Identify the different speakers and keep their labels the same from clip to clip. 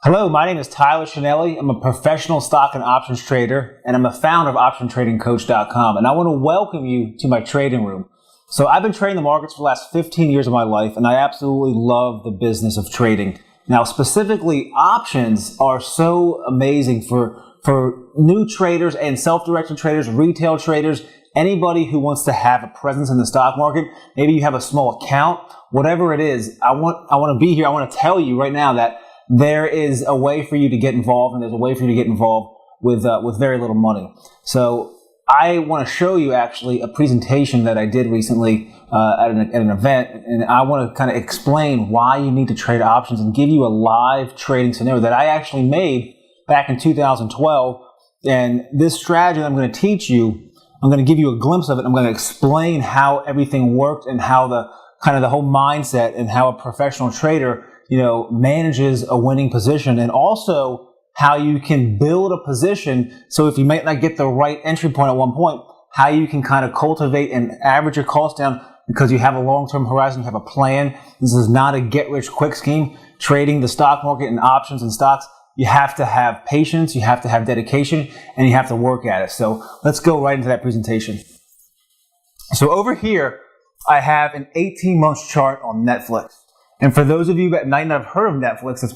Speaker 1: Hello, my name is Tyler Shinelli. I'm a professional stock and options trader, and I'm the founder of OptionTradingCoach.com. And I want to welcome you to my trading room. So I've been trading the markets for the last 15 years of my life, and I absolutely love the business of trading. Now, specifically, options are so amazing for new traders and self-directed traders, retail traders, anybody who wants to have a presence in the stock market. Maybe you have a small account, whatever it is. I want to be here. I want to tell you right now that there is a way for you to get involved, and there's a way for you to get involved with very little money. So I want to show you actually a presentation that I did recently at an event, and I want to kind of explain why you need to trade options and give you a live trading scenario that I actually made back in 2012. And this strategy that I'm going to teach you, I'm going to give you a glimpse of it. I'm going to explain how everything worked and how the whole mindset and how a professional trader manages a winning position, and also how you can build a position. So if you might not get the right entry point at one point, how you can kind of cultivate and average your costs down because you have a long-term horizon, you have a plan. This is not a get-rich-quick scheme. Trading the stock market and options and stocks, you have to have patience, you have to have dedication, and you have to work at it. So let's go right into that presentation. So over here, I have an 18-month chart on Netflix. And for those of you that might not have heard of Netflix, it's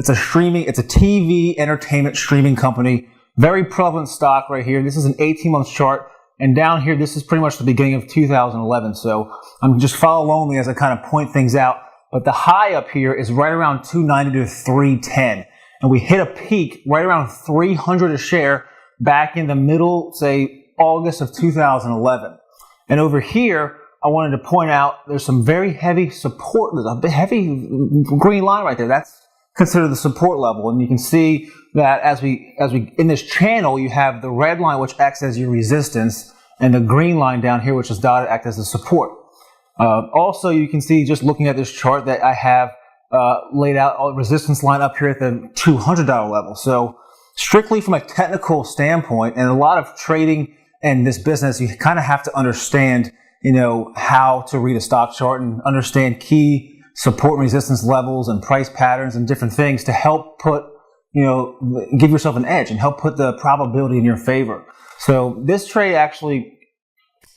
Speaker 1: a TV entertainment streaming company. Very prevalent stock right here. This is an 18-month chart. And down here, this is pretty much the beginning of 2011. So I'm just follow along me as I kind of point things out. But the high up here is right around 290 to 310. And we hit a peak right around 300 a share back in the middle, say, August of 2011. And over here, I wanted to point out there's some very heavy support. There's a heavy green line right there. That's considered the support level. And you can see that as we in this channel, you have the red line, which acts as your resistance, and the green line down here, which is dotted, act as the support. Also, you can see just looking at this chart that I have laid out a resistance line up here at the $200 level. So strictly from a technical standpoint, and a lot of trading in this business, you kind of have to understand how to read a stock chart and understand key support and resistance levels and price patterns and different things to help give yourself an edge and help put the probability in your favor. So this trade actually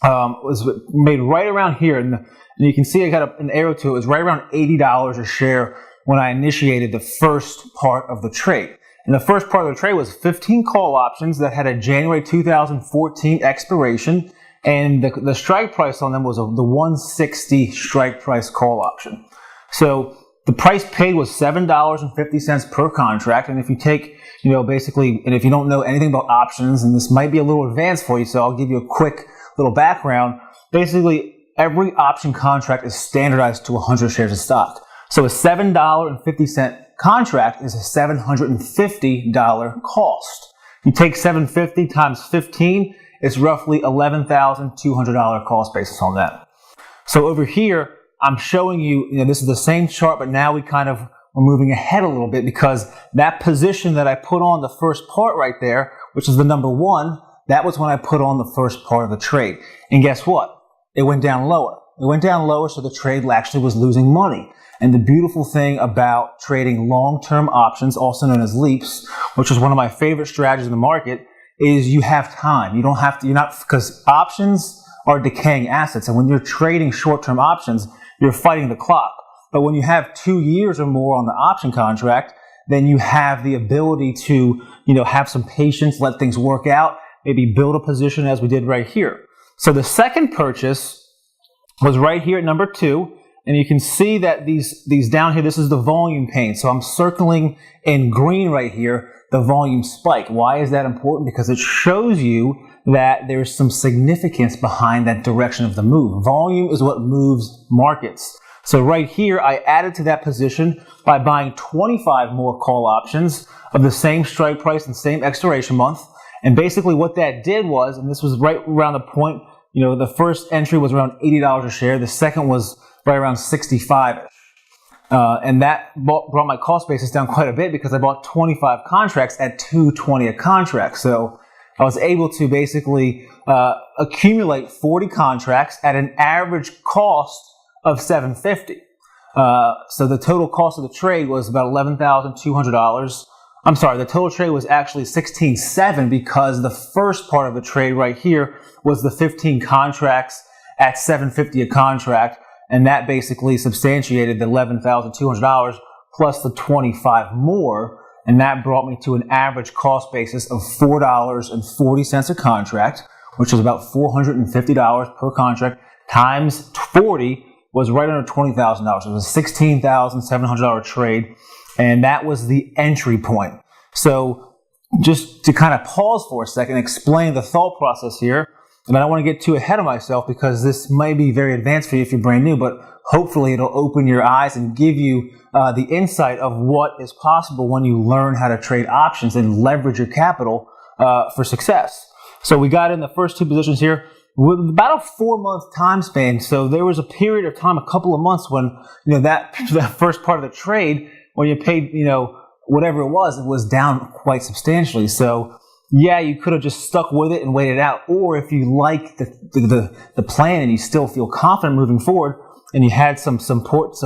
Speaker 1: was made right around here, and you can see I got an arrow to it. It was right around $80 a share when I initiated the first part of the trade. And the first part of the trade was 15 call options that had a January 2014 expiration. And the strike price on them was the 160 strike price call option. So the price paid was $7.50 per contract. And if you take, basically, and if you don't know anything about options, and this might be a little advanced for you, so I'll give you a quick little background. Basically, every option contract is standardized to 100 shares of stock. So a $7.50 contract is a $750 cost. You take $750 times 15, it's roughly $11,200 cost basis on that. So over here, I'm showing you, this is the same chart, but now we're moving ahead a little bit because that position that I put on the first part right there, which is the number one, that was when I put on the first part of the trade. And guess what? It went down lower. It went down lower, so the trade actually was losing money. And the beautiful thing about trading long-term options, also known as leaps, which is one of my favorite strategies in the market, is you have time. You don't have to, because options are decaying assets. And when you're trading short-term options, you're fighting the clock. But when you have 2 years or more on the option contract, then you have the ability to, have some patience, let things work out, maybe build a position as we did right here. So the second purchase was right here at number 2. And you can see that these down here, this is the volume pane. So I'm circling in green right here the volume spike. Why is that important? Because it shows you that there's some significance behind that direction of the move. Volume is what moves markets. So right here, I added to that position by buying 25 more call options of the same strike price and same expiration month. And basically what that did was, and this was right around the point, the first entry was around $80 a share. The second was right around 65-ish. And that brought my cost basis down quite a bit because I bought 25 contracts at $220 a contract. So I was able to basically accumulate 40 contracts at an average cost of $750. So the total cost of the trade was about $11,200. I'm sorry, the total trade was actually $16,700 because the first part of the trade right here was the 15 contracts at $750 a contract, and that basically substantiated the $11,200 plus the 25 more, and that brought me to an average cost basis of $4.40 a contract, which is about $450 per contract, times 40 was right under $20,000. It was a $16,700 trade, and that was the entry point. So just to kind of pause for a second, explain the thought process here, and I don't want to get too ahead of myself because this may be very advanced for you if you're brand new, but hopefully it'll open your eyes and give you the insight of what is possible when you learn how to trade options and leverage your capital for success. So we got in the first two positions here with about a 4-month time span. So there was a period of time, a couple of months when, that first part of the trade, when you paid, whatever it was down quite substantially. So yeah, you could have just stuck with it and waited out. Or if you like the plan and you still feel confident moving forward and you had some support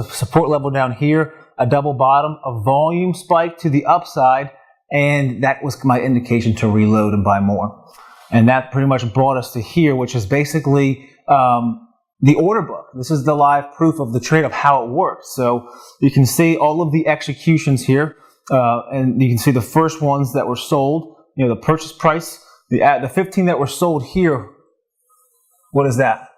Speaker 1: level down here, a double bottom, a volume spike to the upside, and that was my indication to reload and buy more. And that pretty much brought us to here, which is basically the order book. This is the live proof of the trade of how it works. So you can see all of the executions here, and you can see the first ones that were sold, the purchase price, the 15 that were sold here. What is that?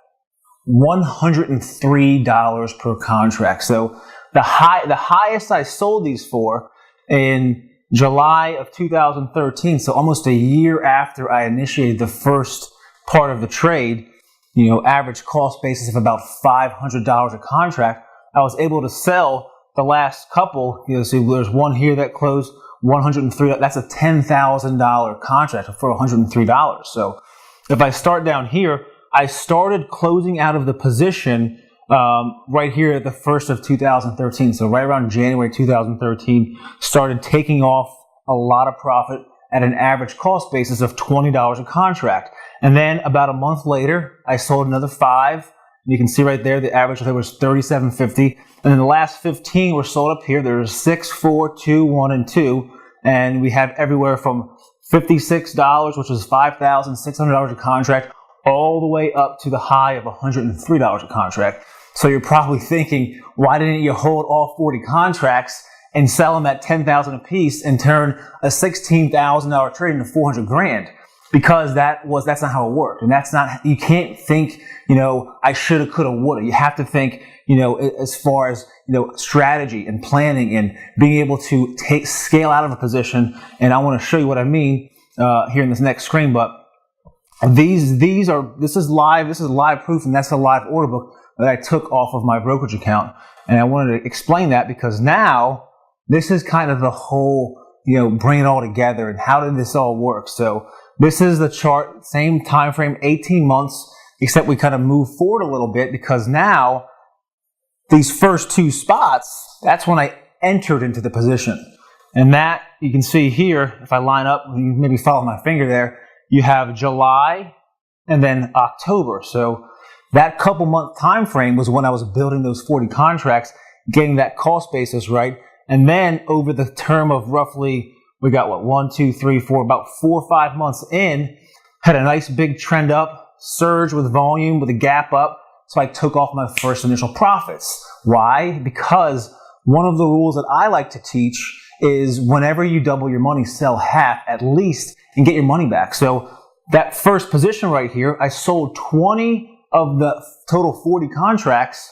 Speaker 1: $103 per contract. So the highest I sold these for in July of 2013, so almost a year after I initiated the first part of the trade, average cost basis of about $500 a contract, I was able to sell the last couple. So there's one here that closed $103. That's a $10,000 contract for $103. So if I start down here, I started closing out of the position right here at the first of 2013. So right around January 2013, started taking off a lot of profit at an average cost basis of $20 a contract. And then about a month later, I sold another 5. You can see right there, the average there was $37.50. And then the last 15 were sold up here. There's 6, 4, 2, 1, and 2. And we have everywhere from $56, which is $5,600 a contract, all the way up to the high of $103 a contract. So you're probably thinking, why didn't you hold all 40 contracts and sell them at $10,000 a piece and turn a $16,000 trade into $400,000? Because that's not how it worked. And you can't think, I shoulda, coulda, woulda. You have to think, as far as, strategy and planning and being able to scale out of a position. And I want to show you what I mean, here in this next screen, but this is live proof, and that's a live order book that I took off of my brokerage account. And I wanted to explain that because now this is kind of the whole, bring it all together and how did this all work. So this is the chart, same time frame, 18 months, except we kind of move forward a little bit because now these first 2 spots, that's when I entered into the position. And that you can see here, if I line up, you maybe follow my finger there, you have July and then October. So that couple month time frame was when I was building those 40 contracts, getting that cost basis right. And then over the term of roughly, we got about 4 or 5 months in, had a nice big trend up, surge with volume, with a gap up. So I took off my first initial profits. Why? Because one of the rules that I like to teach is whenever you double your money, sell half at least and get your money back. So that first position right here, I sold 20 of the total 40 contracts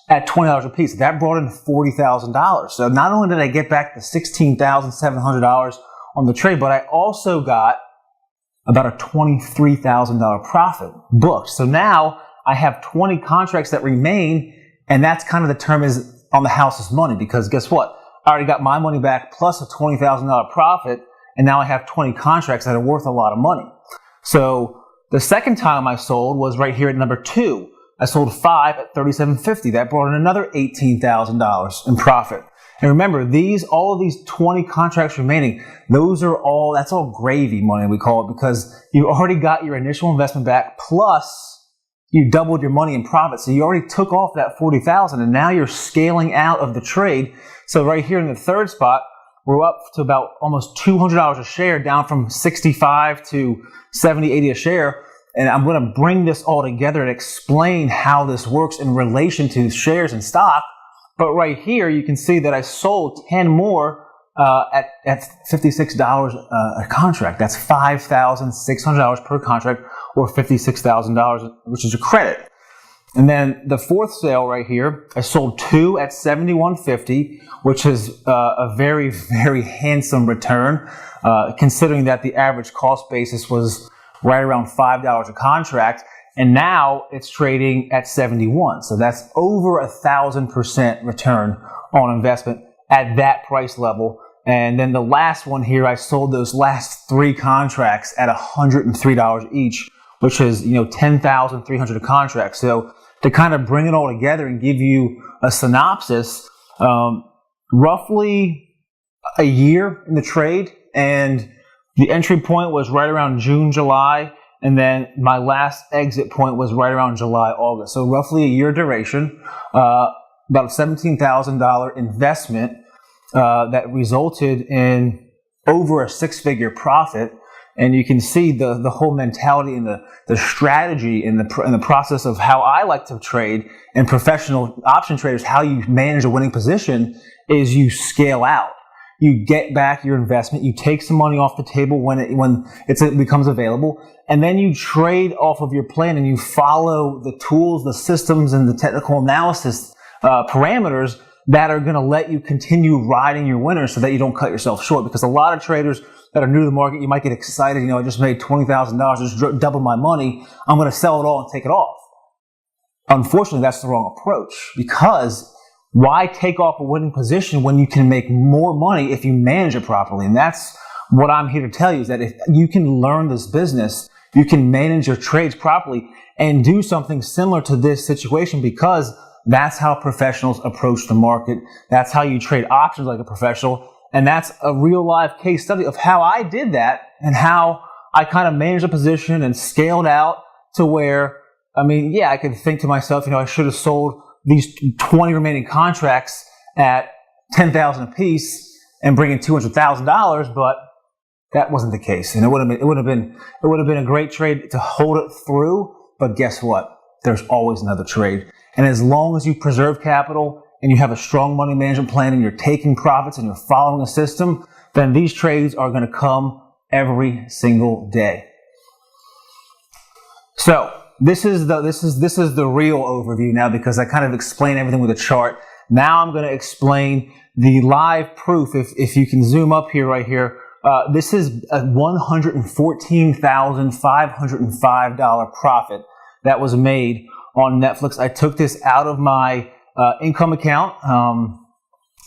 Speaker 1: at $20 a piece. That brought in $40,000. So not only did I get back the $16,700 on the trade, but I also got about a $23,000 profit booked. So now I have 20 contracts that remain, and that's kind of the term is on the house's money, because guess what? I already got my money back plus a $20,000 profit, and now I have 20 contracts that are worth a lot of money. So the second time I sold was right here at number 2. I sold 5 at $37.50. That brought in another $18,000 in profit. And remember, all of these 20 contracts remaining, that's all gravy money, we call it, because you already got your initial investment back, plus you doubled your money in profit. So you already took off that $40,000 and now you're scaling out of the trade. So right here in the third spot, we're up to about almost $200 a share, down from 65 to 70, 80 a share. And I'm going to bring this all together and explain how this works in relation to shares and stock. But right here, you can see that I sold 10 more at $56 a contract. That's $5,600 per contract, or $56,000, which is a credit. And then the fourth sale right here, I sold 2 at $71.50, which is a very, very handsome return, considering that the average cost basis was right around $5 a contract, and now it's trading at 71. So that's over 1,000% return on investment at that price level. And then the last one here, I sold those last 3 contracts at $103 each, which is, $10,300 a contract. So to kind of bring it all together and give you a synopsis, roughly a year in the trade, and the entry point was right around June, July, and then my last exit point was right around July, August. So roughly a year duration, about a $17,000 investment that resulted in over a 6-figure profit. And you can see the whole mentality and the strategy and the process of how I like to trade, and professional option traders, how you manage a winning position is you scale out. You get back your investment, you take some money off the table when it becomes available, and then you trade off of your plan and you follow the tools, the systems, and the technical analysis parameters that are going to let you continue riding your winners so that you don't cut yourself short. Because a lot of traders that are new to the market, you might get excited, I just made $20,000, just double my money, I'm going to sell it all and take it off. Unfortunately, that's the wrong approach, because why take off a winning position when you can make more money if you manage it properly? And that's what I'm here to tell you, is that if you can learn this business, you can manage your trades properly and do something similar to this situation, because that's how professionals approach the market. That's how you trade options like a professional. And that's a real life case study of how I did that and how I kind of managed a position and scaled out to where, I could think to myself, I should have sold these 20 remaining contracts at $10,000 a piece and bring in $200,000, but that wasn't the case. And it would have been a great trade to hold it through. But guess what? There's always another trade. And as long as you preserve capital and you have a strong money management plan and you're taking profits and you're following a system, then these trades are going to come every single day. So this is the real overview now, because I kind of explained everything with a chart. Now I'm going to explain the live proof. If you can zoom up here, right here, this is a $114,505 profit that was made on Netflix. I took this out of my income account.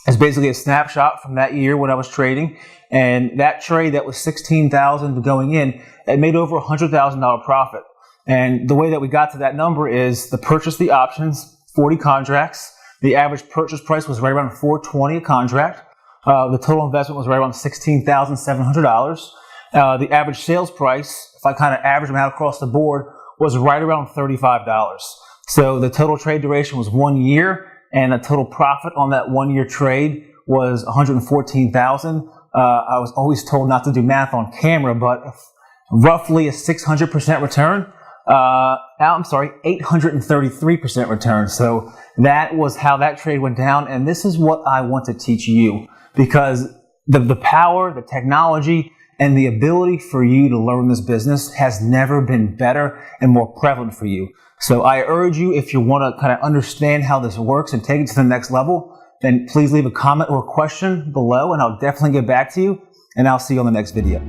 Speaker 1: It's basically a snapshot from that year when I was trading, and that trade that was $16,000 going in, it made over $100,000 profit. And the way that we got to that number is the purchase the options, 40 contracts. The average purchase price was right around $420 a contract. The total investment was right around $16,700. The average sales price, if I kind of average them out across the board, was right around $35. So the total trade duration was 1 year, and the total profit on that 1 year trade was $114,000. I was always told not to do math on camera, but roughly a 600% return. 833% return. So that was how that trade went down. And this is what I want to teach you, because the power, the technology, and the ability for you to learn this business has never been better and more prevalent for you. So I urge you, if you want to kind of understand how this works and take it to the next level, then please leave a comment or a question below, and I'll definitely get back to you, and I'll see you on the next video.